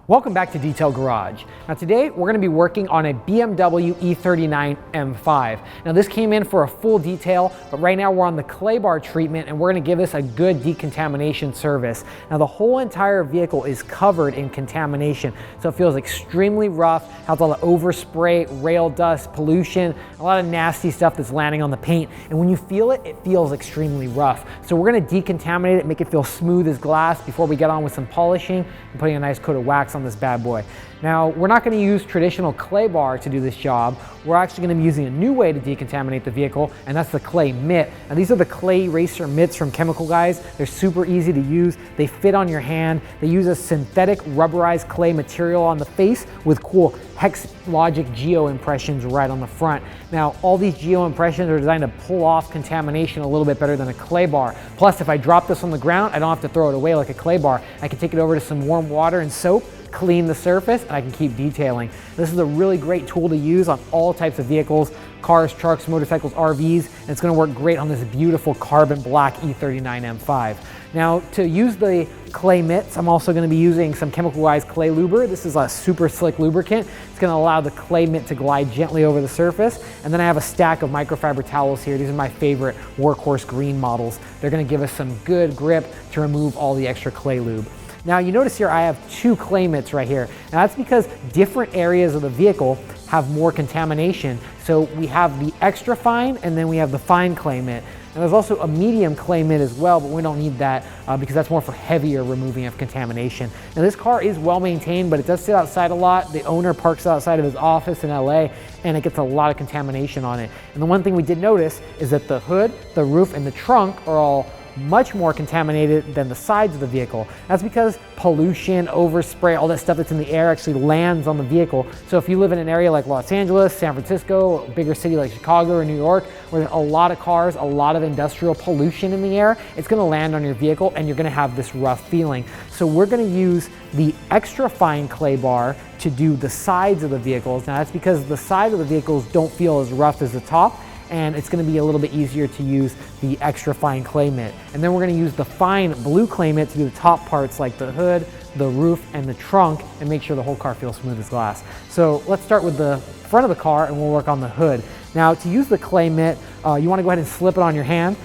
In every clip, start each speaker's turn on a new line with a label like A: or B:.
A: Welcome back to Detail Garage. Now today we're going to be working on a BMW E39 M5. Now this came in for a full detail, but right now we're on the clay bar treatment and we're going to give this a good decontamination service. Now the whole entire vehicle is covered in contamination, so it feels extremely rough, has all the overspray, rail dust, pollution, a lot of nasty stuff that's landing on the paint, and when you feel it, it feels extremely rough. So we're going to decontaminate it, make it feel smooth as glass before we get on with some polishing and putting a nice coat of wax on this bad boy. Now, we're not going to use traditional clay bar to do this job. We're actually going to be using a new way to decontaminate the vehicle, and that's the clay mitt. Now, these are the clay eraser mitts from Chemical Guys. They're super easy to use. They fit on your hand. They use a synthetic rubberized clay material on the face with cool Hex-Logic Geo-Impressions right on the front. Now, all these Geo-Impressions are designed to pull off contamination a little bit better than a clay bar. Plus, if I drop this on the ground, I don't have to throw it away like a clay bar. I can take it over to some warm water and soap, clean the surface, and I can keep detailing. This is a really great tool to use on all types of vehicles, cars, trucks, motorcycles, RVs, and it's going to work great on this beautiful carbon black E39 M5. Now, to use the clay mitts, I'm also going to be using some Chemical Guys clay luber. This is a super slick lubricant. It's going to allow the clay mitt to glide gently over the surface. And then I have a stack of microfiber towels here. These are my favorite workhorse green models. They're going to give us some good grip to remove all the extra clay lube. Now you notice here I have two clay mitts right here. Now that's because different areas of the vehicle have more contamination. So we have the extra fine and then we have the fine clay mitt. And there's also a medium clay mitt as well, but we don't need that because that's more for heavier removing of contamination. Now this car is well maintained, but it does sit outside a lot. The owner parks outside of his office in LA and it gets a lot of contamination on it. And the one thing we did notice is that the hood, the roof, and the trunk are all much more contaminated than the sides of the vehicle. That's because pollution, overspray, all that stuff that's in the air actually lands on the vehicle. So if you live in an area like Los Angeles, San Francisco, a bigger city like Chicago or New York, where there's a lot of cars, a lot of industrial pollution in the air, it's gonna land on your vehicle and you're gonna have this rough feeling. So we're gonna use the extra fine clay bar to do the sides of the vehicles. Now that's because the sides of the vehicles don't feel as rough as the top, and it's going to be a little bit easier to use the extra fine clay mitt. And then we're going to use the fine blue clay mitt to do the top parts like the hood, the roof, and the trunk, and make sure the whole car feels smooth as glass. So let's start with the front of the car and we'll work on the hood. Now to use the clay mitt, you want to go ahead and slip it on your hand.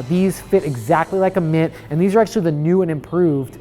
A: These fit exactly like a mitt, and these are actually the new and improved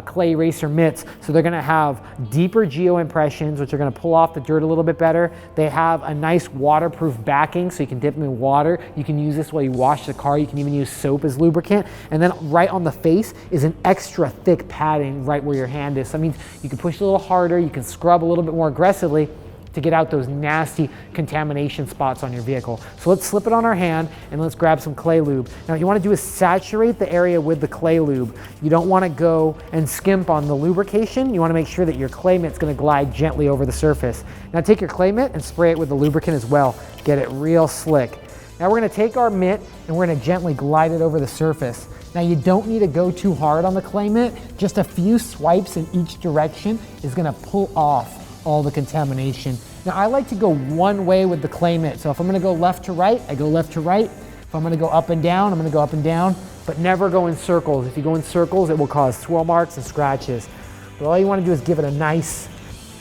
A: clay eraser mitts. So they're gonna have deeper geo-impressions, which are gonna pull off the dirt a little bit better. They have a nice waterproof backing, so you can dip them in water. You can use this while you wash the car. You can even use soap as lubricant. And then right on the face is an extra thick padding right where your hand is. So that means you can push a little harder, you can scrub a little bit more aggressively to get out those nasty contamination spots on your vehicle. So let's slip it on our hand and let's grab some clay lube. Now what you want to do is saturate the area with the clay lube. You don't want to go and skimp on the lubrication. You want to make sure that your clay mitt's going to glide gently over the surface. Now take your clay mitt and spray it with the lubricant as well. Get it real slick. Now we're going to take our mitt and we're going to gently glide it over the surface. Now you don't need to go too hard on the clay mitt. Just a few swipes in each direction is going to pull off all the contamination. Now I like to go one way with the clay mitt. So if I'm gonna go left to right, I go left to right. If I'm gonna go up and down, I'm gonna go up and down, but never go in circles. If you go in circles, it will cause swirl marks and scratches. But all you wanna do is give it a nice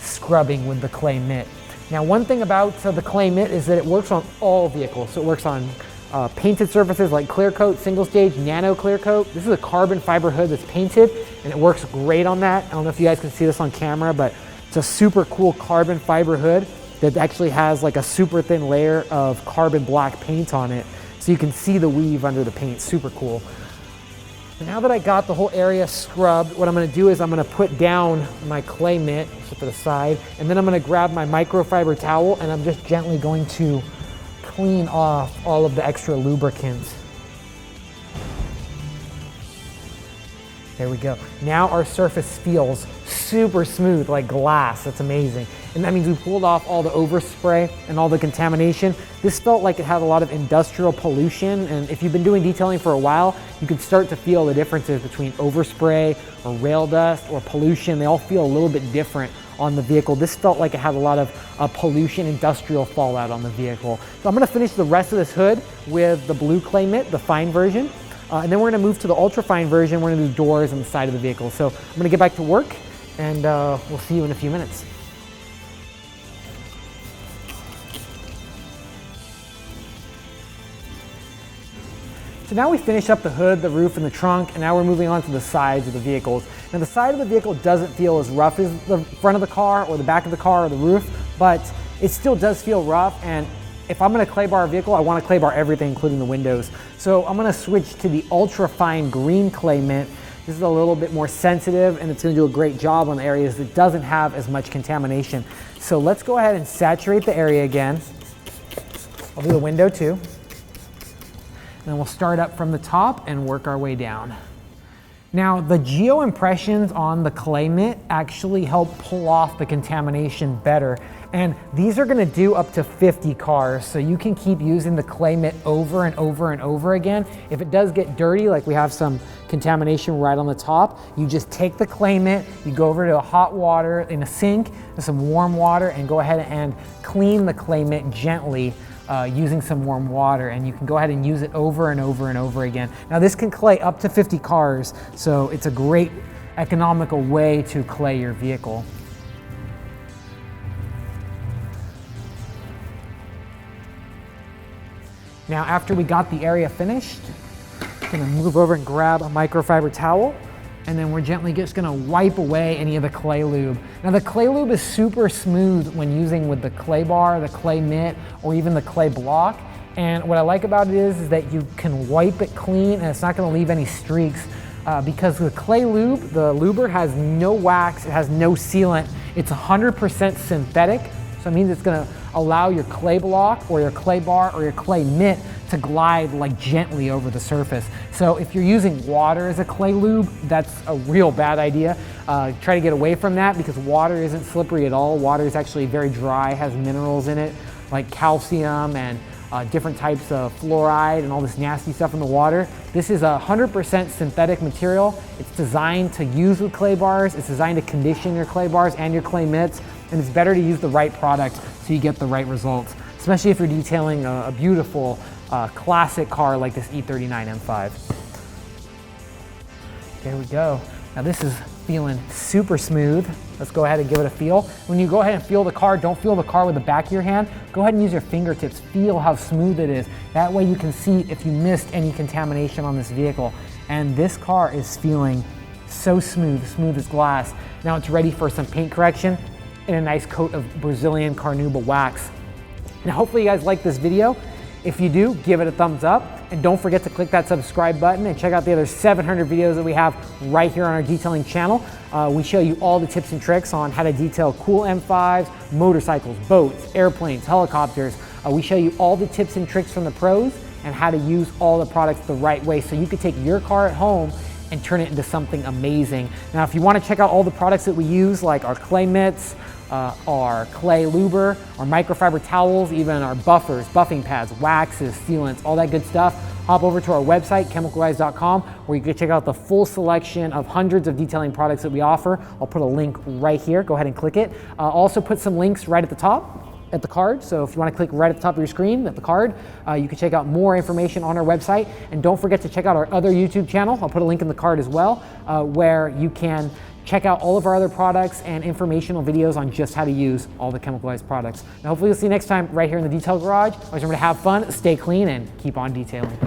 A: scrubbing with the clay mitt. Now one thing about the clay mitt is that it works on all vehicles. So it works on painted surfaces like clear coat, single stage, nano clear coat. This is a carbon fiber hood that's painted and it works great on that. I don't know if you guys can see this on camera, but it's a super cool carbon fiber hood that actually has like a super thin layer of carbon black paint on it. So you can see the weave under the paint, super cool. And now that I got the whole area scrubbed, what I'm gonna do is I'm gonna put down my clay mitt, slip it aside, and then I'm gonna grab my microfiber towel and I'm just gently going to clean off all of the extra lubricants. There we go. Now our surface feels super smooth, like glass. That's amazing. And that means we pulled off all the overspray and all the contamination. This felt like it had a lot of industrial pollution. And if you've been doing detailing for a while, you can start to feel the differences between overspray or rail dust or pollution. They all feel a little bit different on the vehicle. This felt like it had a lot of pollution, industrial fallout on the vehicle. So I'm gonna finish the rest of this hood with the blue clay mitt, the fine version. And then we're gonna move to the ultra fine version. We're gonna do doors on the side of the vehicle. So I'm gonna get back to work and we'll see you in a few minutes. So now we finished up the hood, the roof, and the trunk, and now we're moving on to the sides of the vehicles. Now the side of the vehicle doesn't feel as rough as the front of the car or the back of the car or the roof, but it still does feel rough, and if I'm gonna clay bar a vehicle, I wanna clay bar everything, including the windows. So I'm gonna switch to the ultra fine green clay mint. This is a little bit more sensitive, and it's gonna do a great job on the areas that doesn't have as much contamination. So let's go ahead and saturate the area again. I'll do the window too. And then we'll start up from the top and work our way down. Now, the Geo-Impressions on the clay mint actually help pull off the contamination better. And these are gonna do up to 50 cars, so you can keep using the clay mint over and over and over again. If it does get dirty, like we have some contamination right on the top, you just take the clay mint, you go over to a hot water in a sink with some warm water and go ahead and clean the clay mint gently using some warm water, and you can go ahead and use it over and over and over again. Now this can clay up to 50 cars, so it's a great economical way to clay your vehicle. Now after we got the area finished, I'm gonna move over and grab a microfiber towel, and then we're gently just gonna wipe away any of the clay lube. Now the clay lube is super smooth when using with the clay bar, the clay mitt, or even the clay block. And what I like about it is that you can wipe it clean and it's not gonna leave any streaks because the clay lube, the luber has no wax, it has no sealant. It's 100% synthetic, so it means it's gonna allow your clay block or your clay bar or your clay mitt to glide like gently over the surface. So if you're using water as a clay lube, that's a real bad idea. Try to get away from that because water isn't slippery at all. Water is actually very dry, has minerals in it like calcium and different types of fluoride and all this nasty stuff in the water. This is 100% synthetic material. It's designed to use with clay bars. It's designed to condition your clay bars and your clay mitts. And it's better to use the right product so you get the right results, especially if you're detailing a beautiful classic car like this E39 M5. There we go. Now this is feeling super smooth. Let's go ahead and give it a feel. When you go ahead and feel the car, don't feel the car with the back of your hand. Go ahead and use your fingertips. Feel how smooth it is. That way you can see if you missed any contamination on this vehicle. And this car is feeling so smooth, smooth as glass. Now it's ready for some paint correction and a nice coat of Brazilian carnauba wax. Now hopefully you guys like this video. If you do, give it a thumbs up, and don't forget to click that subscribe button and check out the other 700 videos that we have right here on our detailing channel. We show you all the tips and tricks on how to detail cool M5s, motorcycles, boats, airplanes, helicopters. We show you all the tips and tricks from the pros and how to use all the products the right way so you can take your car at home and turn it into something amazing. Now, if you want to check out all the products that we use, like our clay mitts, our clay luber, our microfiber towels, even our buffers, buffing pads, waxes, sealants, all that good stuff, hop over to our website, chemicalguys.com, where you can check out the full selection of hundreds of detailing products that we offer. I'll put a link right here. Go ahead and click it. I'll also put some links right at the top at the card. So if you want to click right at the top of your screen at the card, you can check out more information on our website. And don't forget to check out our other YouTube channel. I'll put a link in the card as well, where you can check out all of our other products and informational videos on just how to use all the Chemical Guys products. Now hopefully we'll see you next time right here in the Detail Garage. Always remember to have fun, stay clean, and keep on detailing.